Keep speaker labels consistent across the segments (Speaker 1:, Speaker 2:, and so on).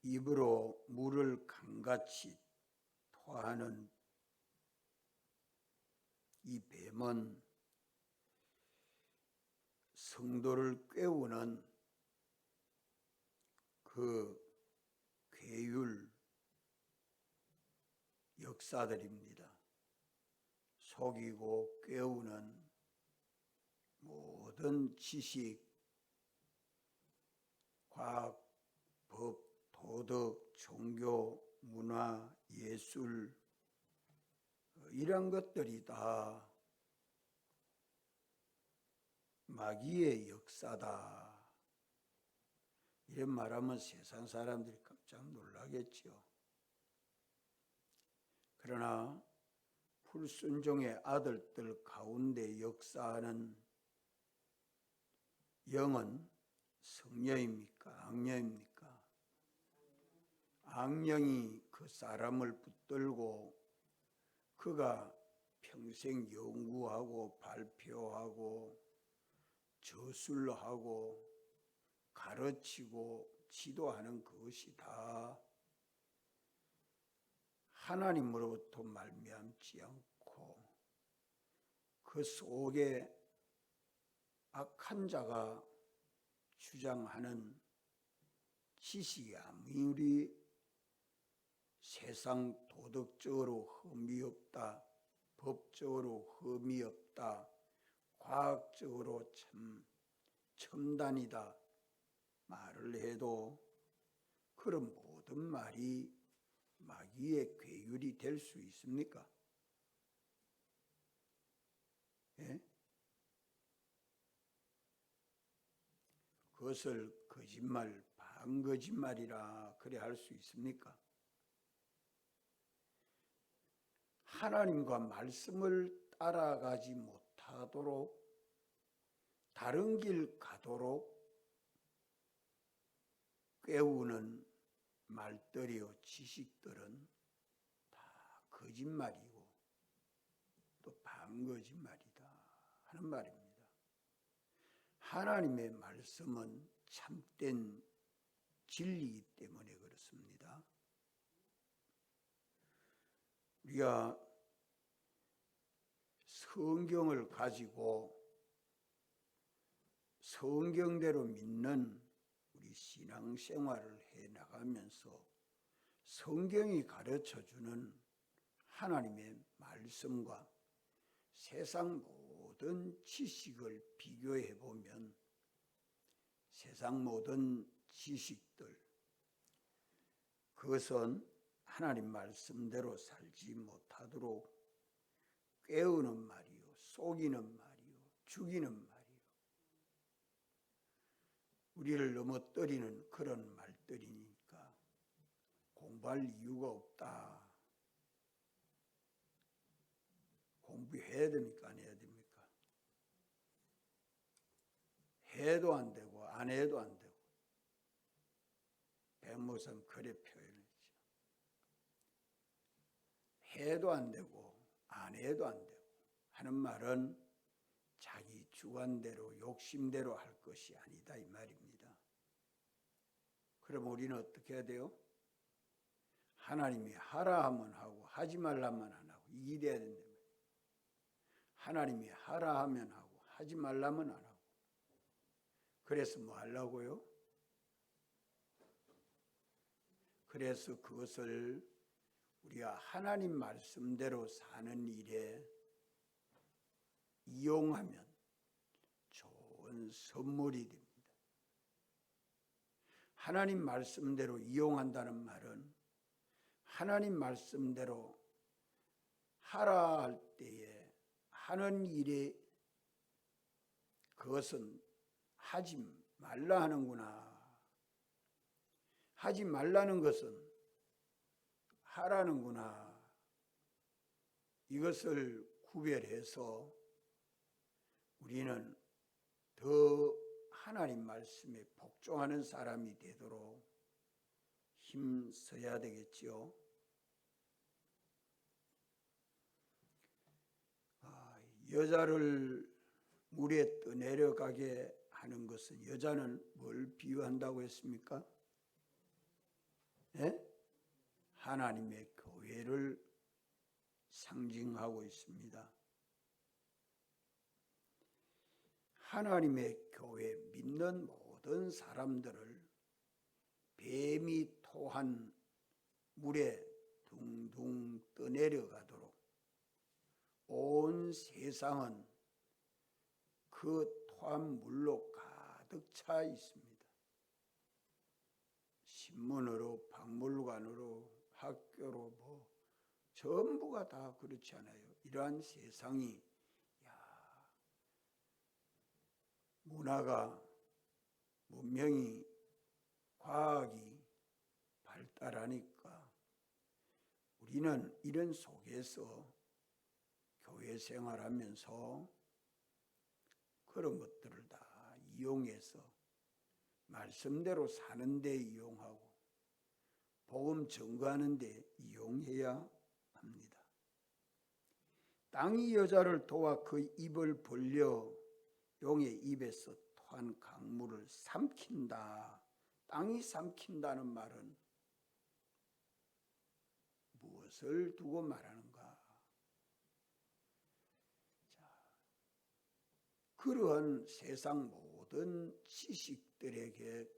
Speaker 1: 입으로 물을 강같이 토하는 이 뱀은 성도를 깨우는 그 괴율 역사들입니다. 속이고 깨우는 모든 지식, 과학, 법, 도덕, 종교, 문화, 예술 이런 것들이 다 마귀의 역사다. 이런 말하면 세상 사람들이 깜짝 놀라겠죠. 그러나 불순종의 아들들 가운데 역사하는 영은 성령입니까? 악령입니까? 악령이 그 사람을 붙들고 그가 평생 연구하고 발표하고 저술하고 가르치고 지도하는 그것이 다 하나님으로부터 말미암지 않고 그 속에 악한 자가 주장하는 지식이 아무리 세상 도덕적으로 흠이 없다, 법적으로 흠이 없다, 과학적으로 참 첨단이다 말을 해도 그런 모든 말이 마귀의 괴율이 될 수 있습니까? 예? 그것을 거짓말, 반거짓말이라 그래 할 수 있습니까? 하나님과 말씀을 따라가지 못하도록 다른 길 가도록 깨우는 말들이요 지식들은 다 거짓말이고 또 반거짓말이다 하는 말입니다. 하나님의 말씀은 참된 진리이기 때문에 그렇습니다. 우리가 성경을 가지고 성경대로 믿는 우리 신앙생활을 해나가면서 성경이 가르쳐주는 하나님의 말씀과 세상 모든 지식을 비교해 보면 세상 모든 지식들 그것은 하나님 말씀대로 살지 못하도록 깨우는 말이요, 속이는 말이요, 죽이는 말이요. 우리를 넘어뜨리는 그런 말들이니까 공부할 이유가 없다. 공부해야 됩니까? 안 해야 됩니까? 해도 안 되고 안 해도 안 되고 백목사님 그래 표현했죠. 해도 안 되고 안 해도 안 되고 하는 말은 자기 주관대로 욕심대로 할 것이 아니다 이 말입니다. 그럼 우리는 어떻게 해야 돼요? 하나님이 하라 하면 하고 하지 말라면 안 하고 이게 돼야 된다. 하나님이 하라 하면 하고 하지 말라면 안 하고 그래서 뭐 하려고요? 그래서 그것을 우리가 하나님 말씀대로 사는 일에 이용하면 좋은 선물이 됩니다. 하나님 말씀대로 이용한다는 말은 하나님 말씀대로 하라 할 때에 하는 일에 그것은 하지 말라 하는구나. 하지 말라는 것은 하라는구나. 이것을 구별해서 우리는 더 하나님 말씀에 복종하는 사람이 되도록 힘써야 되겠지요. 여자를 물에 떠내려가게 하는 것은 여자는 뭘 비유한다고 했습니까? 예? 하나님의 교회를 상징하고 있습니다. 하나님의 교회 믿는 모든 사람들을 뱀이 토한 물에 둥둥 떠내려가도록 온 세상은 그 토한 물로 가득 차 있습니다. 신문으로, 박물관으로, 학교로 전부가 다 그렇지 않아요. 이러한 세상이 문화가, 문명이, 과학이 발달하니까 우리는 이런 속에서 교회 생활하면서 그런 것들을 다 이용해서 말씀대로 사는 데 이용하고 복음 전거하는 데 이용해야 합니다. 땅이 여자를 도와 그 입을 벌려 용의 입에서 토한 강물을 삼킨다. 땅이 삼킨다는 말은 무엇을 두고 말하는가? 그러한 세상 모든 지식들에게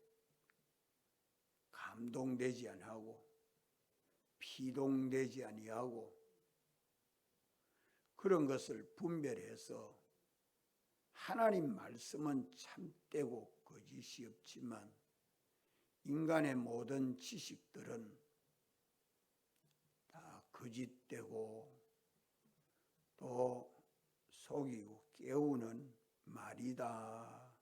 Speaker 1: 감동되지 아니하고 피동되지 아니하고 그런 것을 분별해서 하나님 말씀은 참되고 거짓이 없지만 인간의 모든 지식들은 다 거짓되고 또 속이고 깨우는 말이다.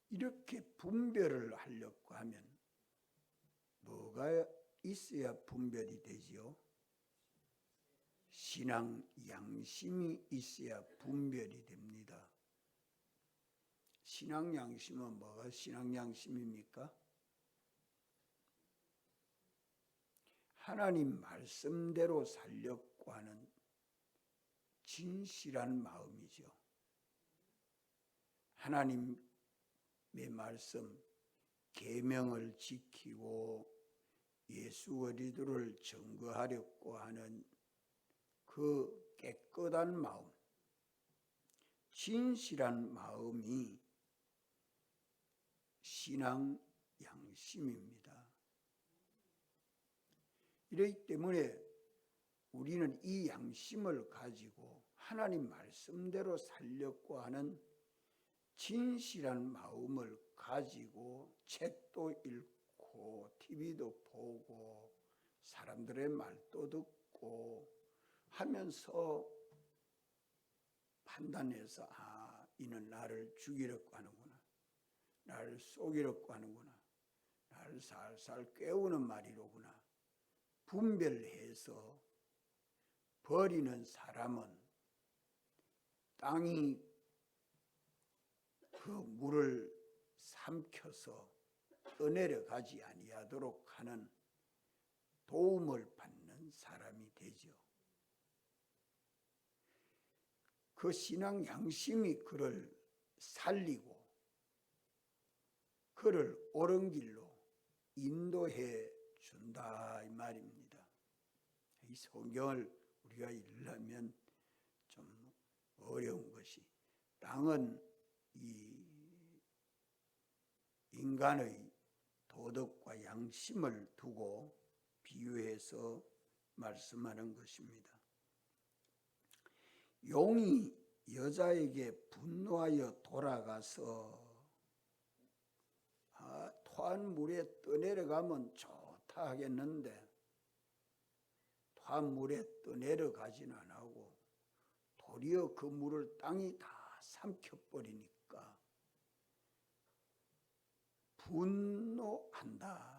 Speaker 1: 이렇게 분별을 하려고 하면 뭐가 있어야 분별이 되지요? 신앙 양심이 있어야 분별이 됩니다. 신앙 양심은 뭐가 신앙 양심입니까? 하나님 말씀대로 살려고 하는 진실한 마음이죠. 하나님의 말씀, 계명을 지키고 예수 그리스도를 증거하려고 하는 그 깨끗한 마음, 진실한 마음이 신앙 양심입니다. 이렇기 때문에 우리는 이 양심을 가지고 하나님 말씀대로 살려고 하는 진실한 마음을 가지고 책도 읽고 TV도 보고 사람들의 말도 듣고 하면서 판단해서 이는 나를 죽이려고 하는구나. 나를 속이려고 하는구나. 나를 살살 깨우는 말이로구나. 분별해서 버리는 사람은 땅이 그 물을 삼켜서 떠내려가지 아니하도록 하는 도움을 받는 사람이 되죠. 그 신앙 양심이 그를 살리고 그를 옳은 길로 인도해 준다 이 말입니다. 이 성경을 우리가 읽으려면 좀 어려운 것이 땅은 이 인간의 도덕과 양심을 두고 비유해서 말씀하는 것입니다. 용이 여자에게 분노하여 돌아가서 토한 물에 떠내려가면 좋다 하겠는데 토한 물에 떠내려가지는 않고 도리어 그 물을 땅이 다 삼켜버리니까 분노한다.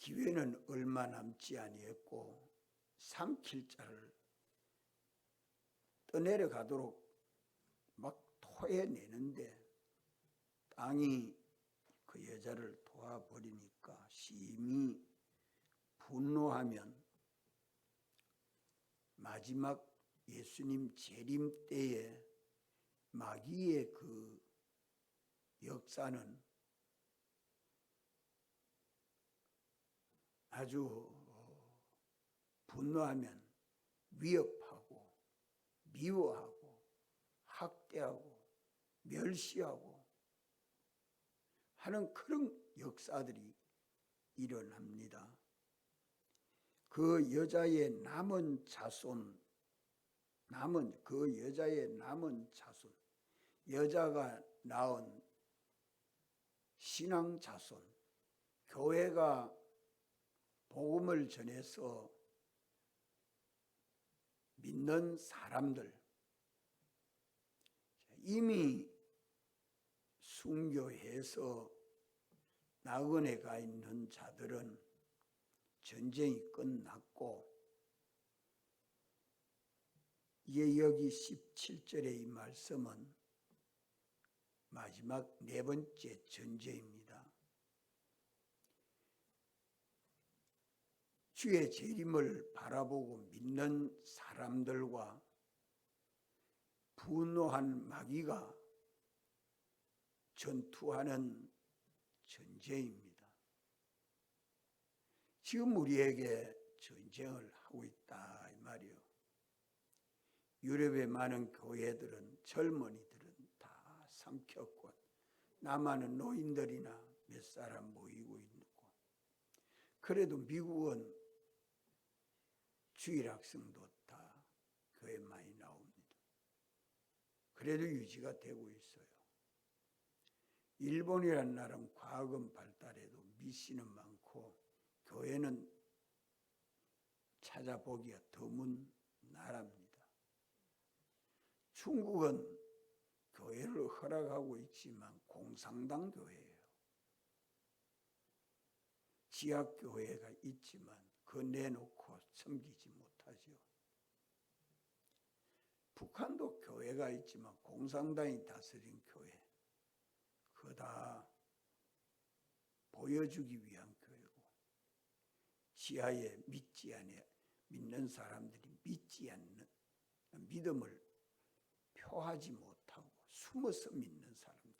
Speaker 1: 기회는 얼마 남지 아니했고 삼킬 자를 떠내려가도록 막 토해내는데 땅이 그 여자를 도와버리니까 심히 분노하면 마지막 예수님 재림 때에 마귀의 그 역사는 아주 분노하면 위협하고 미워하고 학대하고 멸시하고 하는 그런 역사들이 일어납니다. 그 여자의 남은 자손, 여자가 낳은 신앙 자손, 교회가 복음을 전해서 믿는 사람들, 이미 순교해서 낙원에 가 있는 자들은 전쟁이 끝났고, 이게 여기 17절의 이 말씀은 마지막 네 번째 전쟁입니다. 주의 재림을 바라보고 믿는 사람들과 분노한 마귀가 전투하는 전쟁입니다. 지금 우리에게 전쟁을 하고 있다 이 말이요. 유럽의 많은 교회들은 젊은이들은 다 삼켰고 남한은 노인들이나 몇 사람 모이고 있고, 그래도 미국은 주일 학생도 다 교회 많이 나옵니다. 그래도 유지가 되고 있어요. 일본이라는 나라는 과학은 발달해도 미신은 많고 교회는 찾아보기가 드문 나라입니다. 중국은 교회를 허락하고 있지만 공산당 교회예요. 지하교회가 있지만 그 내놓고 섬기지 못하죠. 북한도 교회가 있지만 공산당이 다스린 교회, 그거 다 보여주기 위한 교회고, 지하에 믿는 사람들이 믿지 않는 믿음을 표하지 못하고 숨어서 믿는 사람들,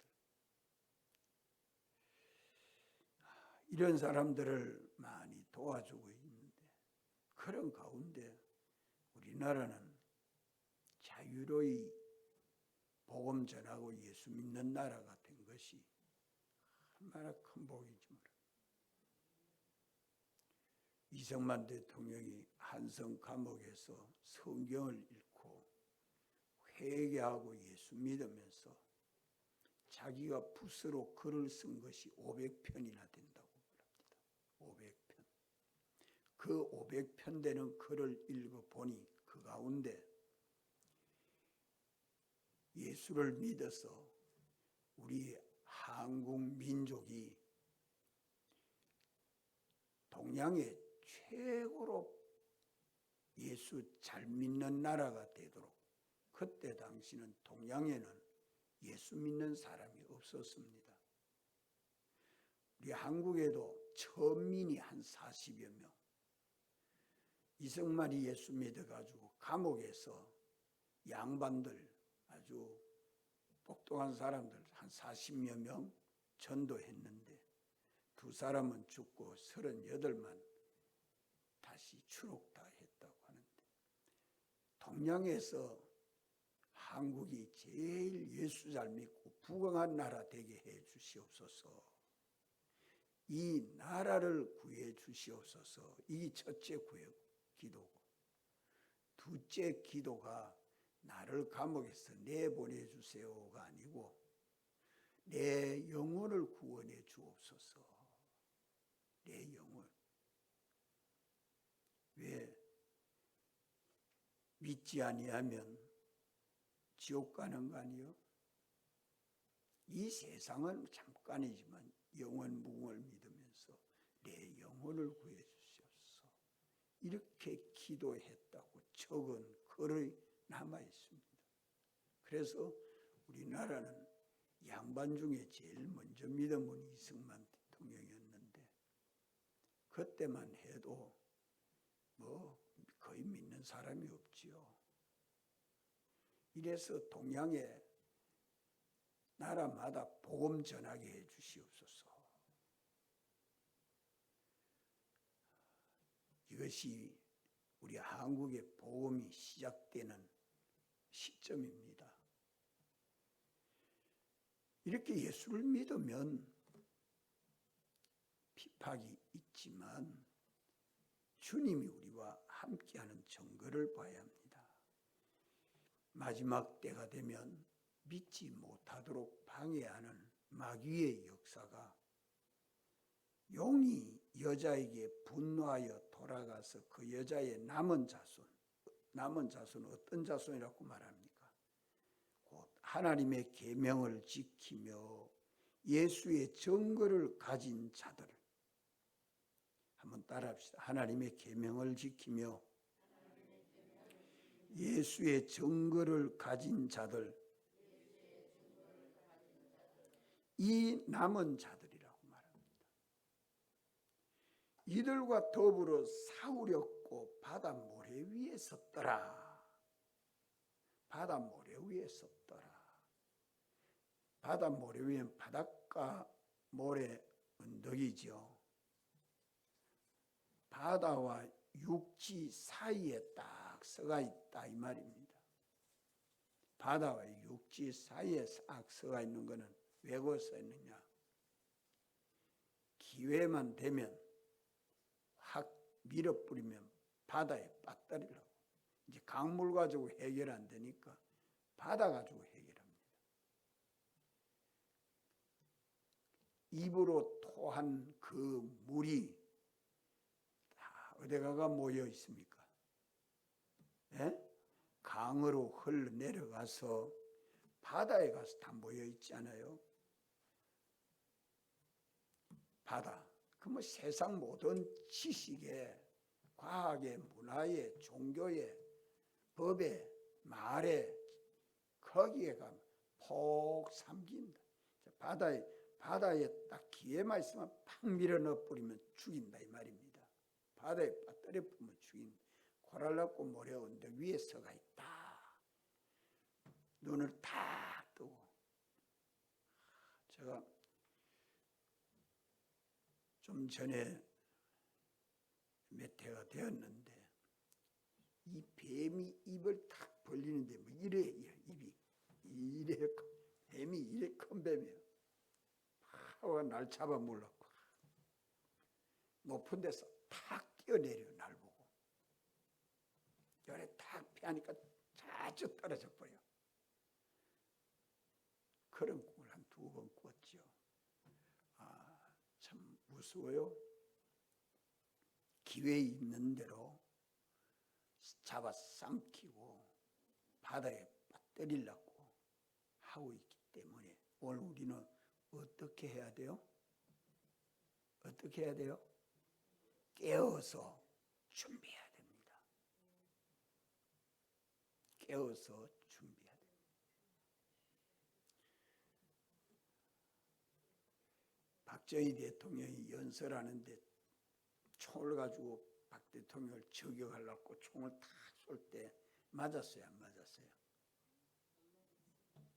Speaker 1: 이런 사람들을 많이 도와주고 있는데, 그런 가운데 우리나라는 자유로이 복음 전하고 예수 믿는 나라가 된 것이 얼마나 큰 복인지 모릅니다. 이승만 대통령이 한성 감옥에서 성경을 읽고 회개하고 예수 믿으면서 자기가 붓으로 글을 쓴 것이 500편이나 된다고 합니다. 500편. 그 500편 되는 글을 읽어보니 그 가운데 예수를 믿어서 우리 한국 민족이 동양의 최고로 예수 잘 믿는 나라가 되도록, 그때 당시는 동양에는 예수 믿는 사람이 없었습니다. 우리 한국에도 천민이 한 40여 명, 이승만이 예수 믿어가지고 감옥에서 양반들, 아주 똑똑한 사람들 한 40여 명 전도했는데 두 사람은 죽고 38만 다시 추록 다 했다고 하는데, 동양에서 한국이 제일 예수 잘 믿고 부강한 나라 되게 해 주시옵소서. 이 나라를 구해 주시옵소서. 이 첫째 기도고, 둘째 기도가 나를 감옥에서 내보내 주세요가 아니고 내 영혼을 구원해 주옵소서. 내 영혼. 왜? 믿지 아니하면 지옥 가는 거 아니요? 이 세상은 잠깐이지만 영원 무궁을 믿으면서 내 영혼을 구해 주시옵소서. 이렇게 기도했다고 적은 글이 남아 있습니다. 그래서 우리나라는 양반 중에 제일 먼저 믿은 분이 이승만 대통령이었는데, 그때만 해도 거의 믿는 사람이 없지요. 이래서 동양에 나라마다 복음 전하게 해 주시옵소서. 이것이 우리 한국의 복음이 시작되는 시점입니다. 이렇게 예수를 믿으면 비박이 있지만 주님이 우리와 함께하는 증거를 봐야 합니다. 마지막 때가 되면 믿지 못하도록 방해하는 마귀의 역사가 용이 여자에게 분노하여 돌아가서 그 여자의 남은 자손은 어떤 자손이라고 말합니까? 곧 하나님의 계명을 지키며 예수의 증거를 가진 자들. 한번 따라합시다. 하나님의 계명을 지키며 예수의 증거를 가진 자들, 이 남은 자들이라고 말합니다. 이들과 더불어 싸우렸고 바다 모래 위에 섰더라. 바다 모래 위에 섰더라. 바다 모래 위엔 바닷가 모래 언덕이죠. 바다와 육지 사이에 딱 서가 있다 이 말입니다. 바다와 육지 사이에 딱 서가 있는 것은 왜 서 있느냐? 기회만 되면 확 밀어뿌리면 바다에 빠뜨리려고. 이제 강물 가지고 해결 안 되니까 바다 가지고 해결합니다. 입으로 토한 그 물이 다 어디가가 모여 있습니까? 예? 강으로 흘러내려가서 바다에 가서 다 모여 있지 않아요? 바다. 그 뭐 세상 모든 지식에, 과학에, 문화에, 종교에, 법에, 말에 거기에 가면 폭 삼긴다. 바다에 딱 기회만 있으면 팍 밀어 넣어 버리면 죽인다 이 말입니다. 바다에 빠뜨려 보면 죽인다. 코랄라고 모래 언덕 위에 서가 있다. 눈을 탁 뜨고. 제가 좀 전에 몇 해가 되었는데 이 뱀이 입을 탁 벌리는데 뭐 이래 입이 이래 뱀이 이래 큰 뱀이에요. 파와 날 잡아 물렀고 높은 데서 탁 뛰어내려 날 보고 열에 탁 피하니까 자주 떨어져 버려. 그런 꿈을 한 2번 꿨죠. 참 무서워요. 기회 있는 대로 잡아 삼키고 바다에 빠뜨리려고 하고 있기 때문에 오늘 우리는 어떻게 해야 돼요? 어떻게 해야 돼요? 깨어서 준비해야 됩니다. 깨어서 준비해야 됩니다. 박정희 대통령이 연설하는데 총을 가지고 박 대통령을 저격하려고 총을 탁 쏠 때 맞았어요? 안 맞았어요?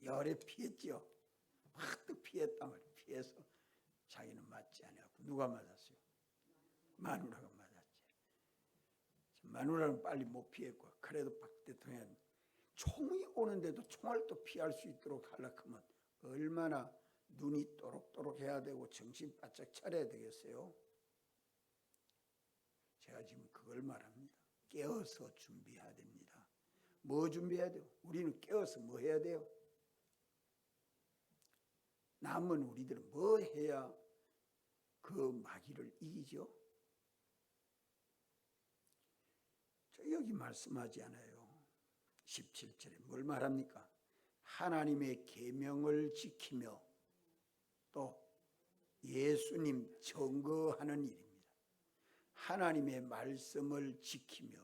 Speaker 1: 열에 피했죠. 확 피했단 말이에요. 피해서 자기는 맞지 않았고 누가 맞았어요? 마누라가 맞았지. 마누라는 빨리 못 피했고 그래도 박 대통령 총이 오는데도 총을 또 피할 수 있도록 하려고 하면 얼마나 눈이 또록또록 해야 되고 정신 바짝 차려야 되겠어요? 제가 지금 그걸 말합니다. 깨어서 준비해야 됩니다. 뭐 준비해야 돼요? 우리는 깨어서 뭐 해야 돼요? 남은 우리들은 뭐 해야 그 마귀를 이기죠? 저 여기 말씀하지 않아요. 17절에 뭘 말합니까? 하나님의 계명을 지키며 또 예수님 증거하는 일입니다. 하나님의 말씀을 지키며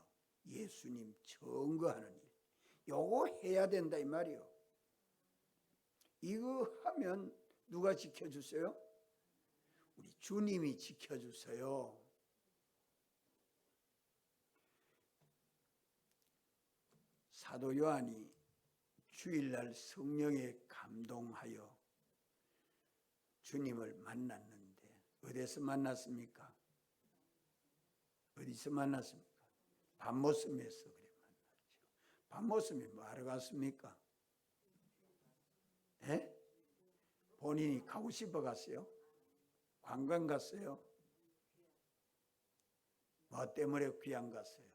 Speaker 1: 예수님 증거하는 일. 요거 해야 된다 이 말이요. 이거 하면 누가 지켜주세요? 우리 주님이 지켜주세요. 사도 요한이 주일날 성령에 감동하여 주님을 만났는데 어디서 만났습니까? 어디서 만났습니까? 밤모섬에서 그래 만났죠. 밤모섬에 뭐하러 갔습니까? 예? 본인이 가고 싶어 갔어요? 관광 갔어요? 뭐 때문에 귀양 갔어요?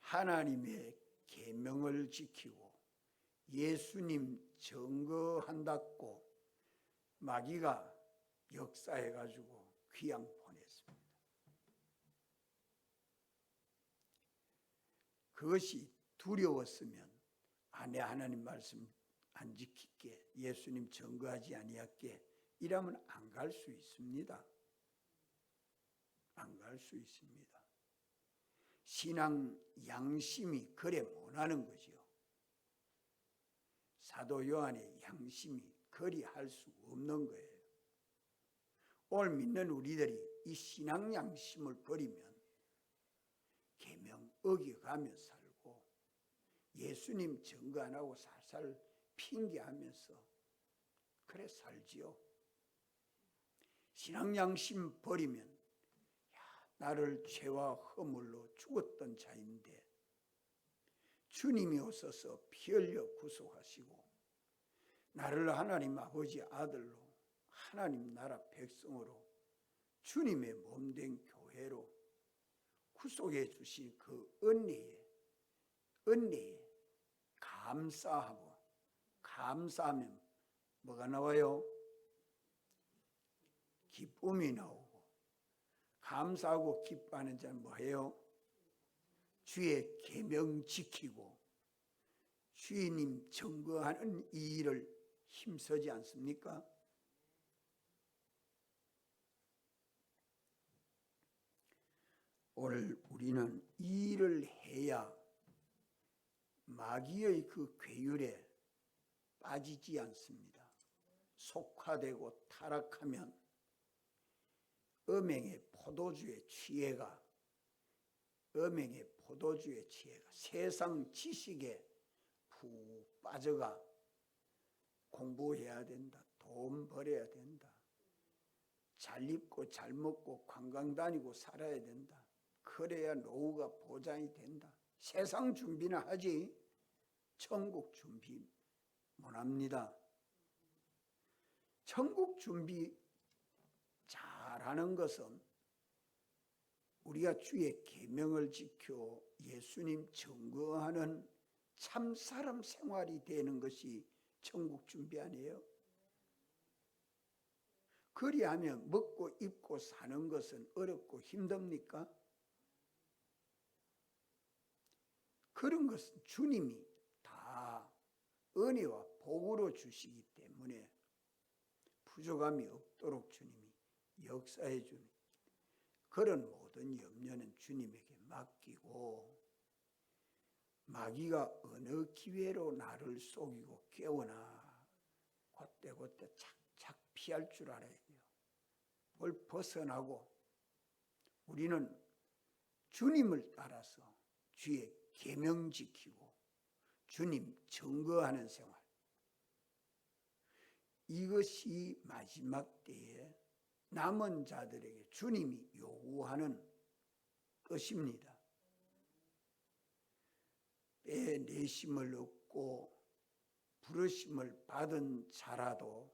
Speaker 1: 하나님의 계명을 지키고 예수님 증거한다고 마귀가 역사해가지고 귀양 보냈습니다. 그것이 두려웠으면 내 하나님 말씀 안 지킬게, 예수님 증거하지 아니할게 이러면 안 갈 수 있습니다. 안 갈 수 있습니다. 신앙 양심이 그래 못하는 거죠. 사도 요한의 양심이 그리할 수 없는 거예요. 오늘 믿는 우리들이 이 신앙 양심을 버리면 계명 어겨가며 살고 예수님 증거 안 하고 살살 핑계하면서 그래 살지요. 신앙 양심 버리면 나를 죄와 허물로 죽었던 자인데 주님이 오셔서 피 흘려 구속하시고 나를 하나님 아버지 아들로 하나님 나라 백성으로 주님의 몸된 교회로 구속해 주신 그 은혜에 감사하고, 감사하면 뭐가 나와요? 기쁨이 나오고, 감사하고 기뻐하는 자는 뭐예요? 주의 계명 지키고 주님 증거하는 이 일을 힘쓰지 않습니까? 오늘 우리는 이 일을 해야 마귀의 그 괴율에 빠지지 않습니다. 속화되고 타락하면 음행의 포도주의 취해가 세상 지식에 푹 빠져가 공부해야 된다, 돈 벌어야 된다, 잘 입고 잘 먹고 관광 다니고 살아야 된다, 그래야 노후가 보장이 된다. 세상 준비나 하지 천국 준비 못합니다. 천국 준비 잘하는 것은 우리가 주의 계명을 지켜 예수님 증거하는 참사람 생활이 되는 것이 천국 준비 아니에요? 그리하면 먹고 입고 사는 것은 어렵고 힘듭니까? 그런 것은 주님이 다 은혜와 복으로 주시기 때문에 부족함이 없도록 주님이 역사해 주는 그런 모든 염려는 주님에게 맡기고 마귀가 어느 기회로 나를 속이고 깨우나 그때 착착 피할 줄 알아야 돼요. 그걸 벗어나고 우리는 주님을 따라서 주의 계명 지키고 주님 증거하는 생활, 이것이 마지막 때에 남은 자들에게 주님이 요구하는 것입니다. 빼내심을 얻고 부르심을 받은 자라도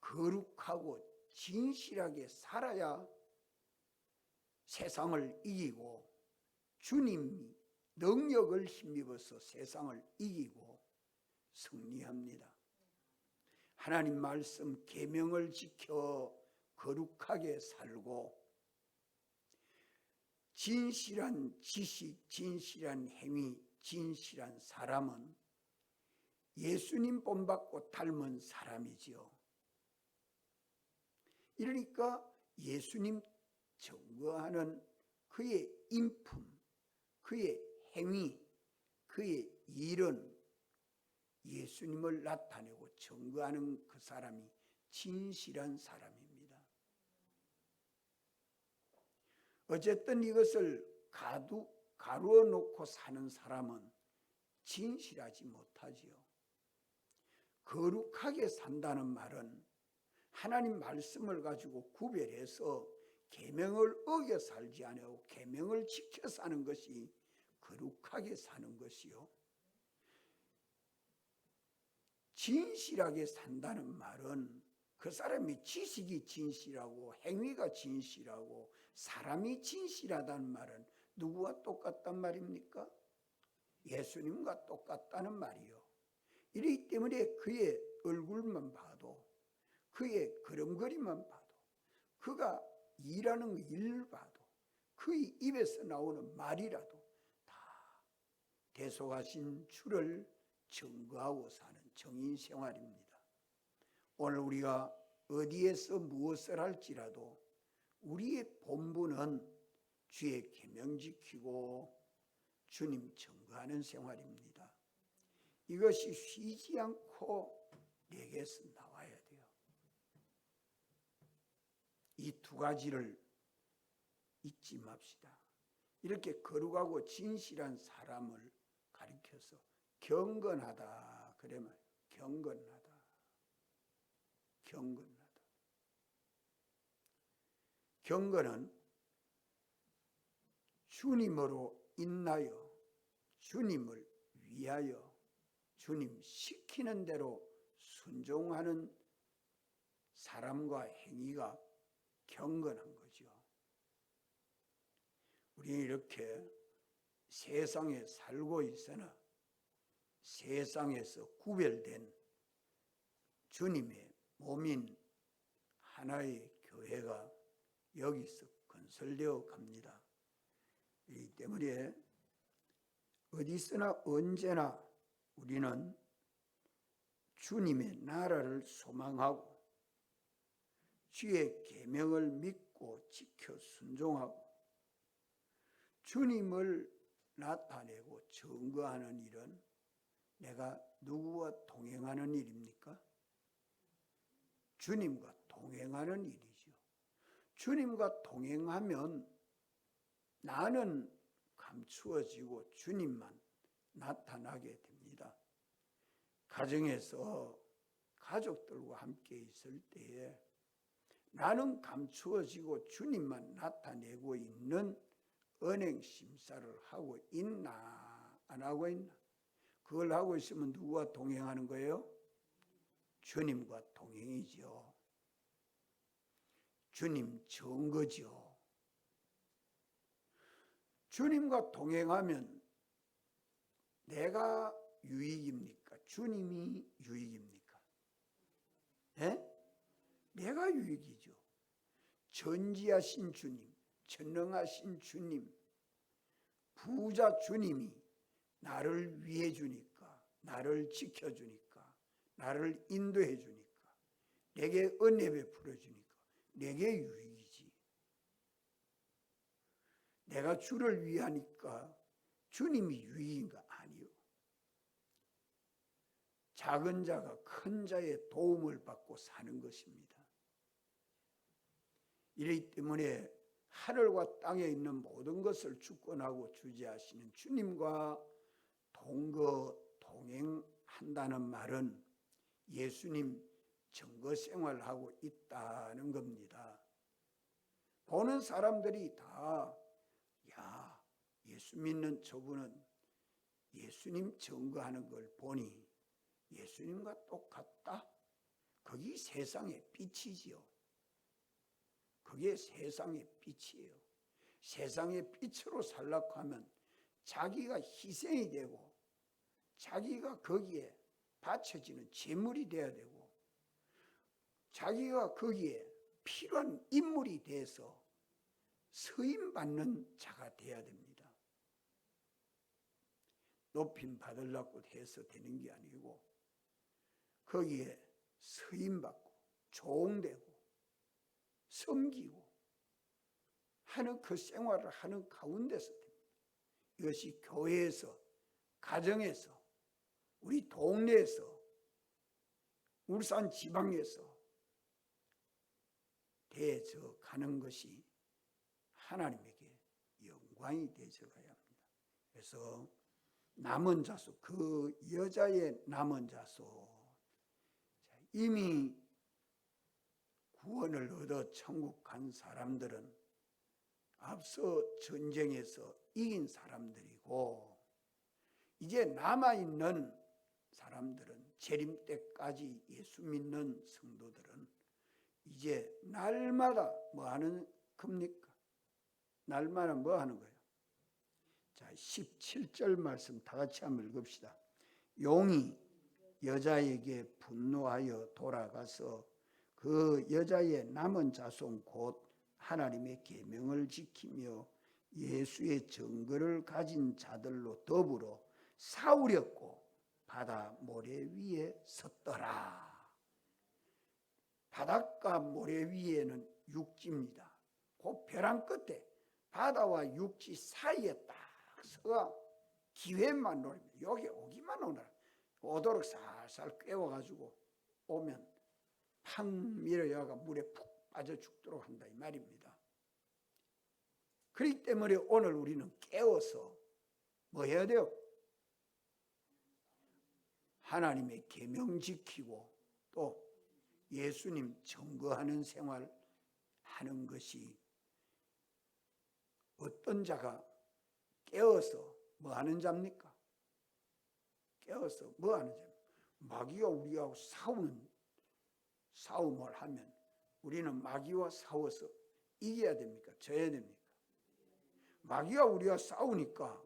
Speaker 1: 거룩하고 진실하게 살아야 세상을 이기고 주님이 능력을 힘입어서 세상을 이기고 승리합니다. 하나님 말씀 계명을 지켜 거룩하게 살고 진실한 지식, 진실한 행위, 진실한 사람은 예수님 본받고 닮은 사람이지요. 이러니까 예수님 증거하는 그의 인품, 그의 행위, 그의 일은 예수님을 나타내고 증거하는 그 사람이 진실한 사람입니다. 어쨌든 이것을 가루어 놓고 사는 사람은 진실하지 못하지요. 거룩하게 산다는 말은 하나님 말씀을 가지고 구별해서 계명을 어겨 살지 않고 계명을 지켜 사는 것이 거룩하게 사는 것이요. 진실하게 산다는 말은 그 사람이 지식이 진실하고 행위가 진실하고 사람이 진실하다는 말은 누구와 똑같단 말입니까? 예수님과 똑같다는 말이요. 이렇기 때문에 그의 얼굴만 봐도, 그의 걸음걸이만 봐도, 그가 일하는 일을 봐도, 그의 입에서 나오는 말이라도 다 대속하신 주를 증거하고 사는 정인 생활입니다. 오늘 우리가 어디에서 무엇을 할지라도 우리의 본분은 주의 계명 지키고 주님 증거하는 생활입니다. 이것이 쉬지 않고 내게서 나와야 돼요. 이 두 가지를 잊지 맙시다. 이렇게 거룩하고 진실한 사람을 가리켜서 경건하다 그래 말이에요. 경건하다. 경건하다. 경건은 주님으로 인하여 주님을 위하여 주님 시키는 대로 순종하는 사람과 행위가 경건한 거죠. 우리는 이렇게 세상에 살고 있으나 세상에서 구별된 주님의 몸인 하나의 교회가 여기서 건설되어 갑니다. 이 때문에 어디서나 언제나 우리는 주님의 나라를 소망하고 주의 계명을 믿고 지켜 순종하고 주님을 나타내고 증거하는 일은 내가 누구와 동행하는 일입니까? 주님과 동행하는 일이죠. 주님과 동행하면 나는 감추어지고 주님만 나타나게 됩니다. 가정에서 가족들과 함께 있을 때에 나는 감추어지고 주님만 나타내고 있는 언행 심사를 하고 있나 안 하고 있나? 그걸 하고 있으면 누구와 동행하는 거예요? 주님과 동행이죠. 주님 증거죠. 주님과 동행하면 내가 유익입니까? 주님이 유익입니까? 네? 내가 유익이죠. 전지하신 주님, 전능하신 주님, 부자 주님이 나를 위해 주니까, 나를 지켜주니까, 나를 인도해 주니까, 내게 은혜 베풀어 주니까 내게 유익이지. 내가 주를 위하니까 주님이 유익인가? 아니요. 작은 자가 큰 자의 도움을 받고 사는 것입니다. 이렇기 때문에 하늘과 땅에 있는 모든 것을 주권하고 주재하시는 주님과 동행한다는 말은 예수님 증거 생활하고 있다는 겁니다. 보는 사람들이 다 예수 믿는 저분은 예수님 증거하는 걸 보니 예수님과 똑같다? 그게 세상의 빛이지요. 그게 세상의 빛이에요. 세상의 빛으로 살라고 하면 자기가 희생이 되고 자기가 거기에 바쳐지는 제물이 돼야 되고 자기가 거기에 필요한 인물이 돼서 서임받는 자가 돼야 됩니다. 높임 받으려고 해서 되는 게 아니고 거기에 서임받고 조응되고 섬기고 하는 그 생활을 하는 가운데서 됩니다. 이것이 교회에서, 가정에서, 우리 동네에서, 울산 지방에서 되어져 가는 것이 하나님에게 영광이 되어져 가야 합니다. 그래서 남은 자손, 그 여자의 남은 자손, 이미 구원을 얻어 천국 간 사람들은 앞서 전쟁에서 이긴 사람들이고, 이제 남아있는 사람들은, 재림 때까지 예수 믿는 성도들은 이제 날마다 뭐 하는 겁니까? 날마다 뭐 하는 거예요? 자, 17절 말씀 다 같이 한번 읽읍시다. 용이 여자에게 분노하여 돌아가서 그 여자의 남은 자손 곧 하나님의 계명을 지키며 예수의 증거를 가진 자들로 더불어 싸우렸고 바다 모래 위에 섰더라. 바닷가 모래 위에는 육지입니다. 그 벼랑 끝에 바다와 육지 사이에 딱 서가 기회만 노립니다. 여기 오기만 오너라. 오도록 살살 꿰워가지고 오면 팍 밀어여가 물에 푹 빠져 죽도록 한다 이 말입니다. 그렇기 때문에 오늘 우리는 깨워서 뭐 해야 돼요? 하나님의 계명 지키고 또 예수님 증거하는 생활 하는 것이, 어떤 자가 깨어서 뭐 하는 자입니까? 깨어서 뭐 하는 자입니까? 마귀가 우리하고 싸움을 하면 우리는 마귀와 싸워서 이겨야 됩니까? 져야 됩니까? 마귀가 우리와 싸우니까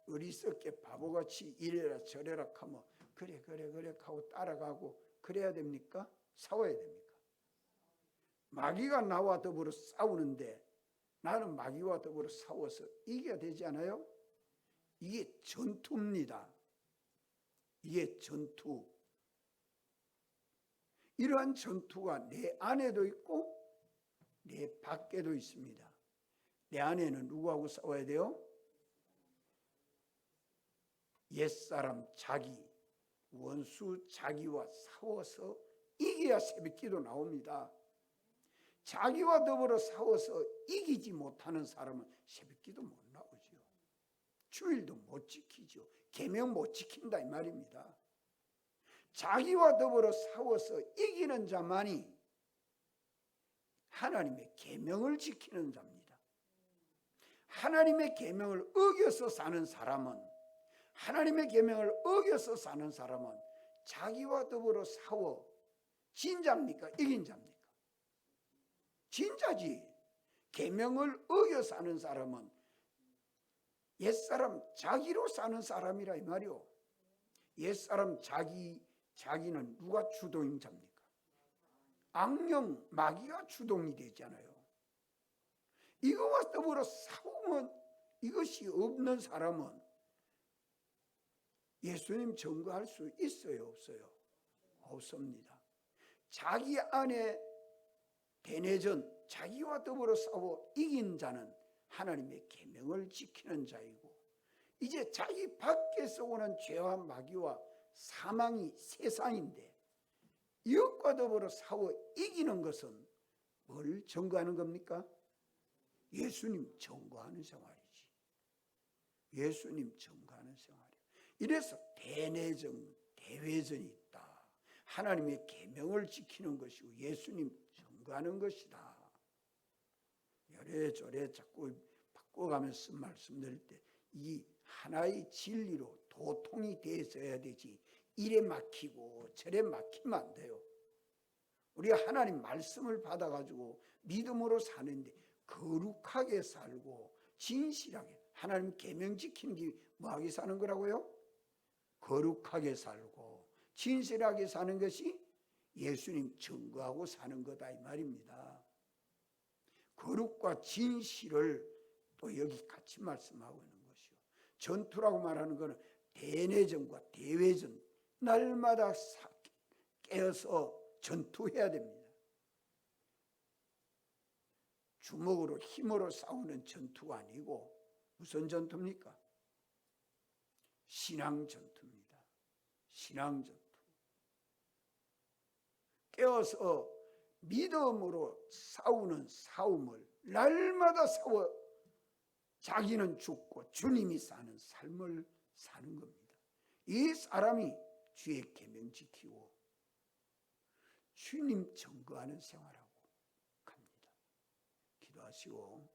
Speaker 1: 어리석게 바보같이 이래라 저래라 하면 그래 하고 따라가고 그래야 됩니까? 싸워야 됩니까? 마귀가 나와 더불어 싸우는데 나는 마귀와 더불어 싸워서 이겨야 되지 않아요? 이게 전투입니다. 이게 전투. 이러한 전투가 내 안에도 있고 내 밖에도 있습니다. 내 안에는 누구하고 싸워야 돼요? 옛사람 자기, 원수 자기와 싸워서 이겨야 새벽기도 나옵니다. 자기와 더불어 싸워서 이기지 못하는 사람은 새벽기도 못 나오죠. 주일도 못 지키죠. 계명 못 지킨다 이 말입니다. 자기와 더불어 싸워서 이기는 자만이 하나님의 계명을 지키는 자입니다. 하나님의 계명을 어겨서 사는 사람은, 하나님의 계명을 어겨서 사는 사람은 자기와 더불어 싸워 진 자입니까? 이긴 자입니까? 진 자지. 계명을 어겨 사는 사람은 옛사람 자기로 사는 사람이라 이 말이요. 옛사람 자기는 누가 주동인 자입니까? 악령 마귀가 주동이 되잖아요. 이거와 더불어 싸우면 이것이 없는 사람은 예수님 증거할 수 있어요? 없어요? 없습니다. 자기 안에 대내전, 자기와 더불어 싸워 이긴 자는 하나님의 계명을 지키는 자이고, 이제 자기 밖에서 오는 죄와 마귀와 사망이 세상인데 이것과 더불어 싸워 이기는 것은 뭘 증거하는 겁니까? 예수님 증거하는 생활이지. 예수님 증거하는 생활이에요. 이래서 대내전, 대외전이 있다. 하나님의 계명을 지키는 것이고 예수님 증거하는 것이다. 요래저래 자꾸 바꿔가면서 말씀드릴 때 이 하나의 진리로 도통이 되어야 되지, 이래 막히고 저래 막히면 안 돼요. 우리가 하나님 말씀을 받아가지고 믿음으로 사는데 거룩하게 살고 진실하게 하나님 계명 지키는 게 뭐하게 사는 거라고요? 거룩하게 살고 진실하게 사는 것이 예수님 증거하고 사는 거다 이 말입니다. 거룩과 진실을 또 여기 같이 말씀하고 있는 것이요. 전투라고 말하는 것은 대내전과 대외전, 날마다 깨어서 전투해야 됩니다. 주먹으로 힘으로 싸우는 전투가 아니고 무슨 전투입니까? 신앙 전투입니다. 신앙 전투. 깨어서 믿음으로 싸우는 싸움을 날마다 싸워 자기는 죽고 주님이 사는 삶을 사는 겁니다. 이 사람이 주의 계명 지키고 주님 증거하는 생활하고 갑니다. 기도하시고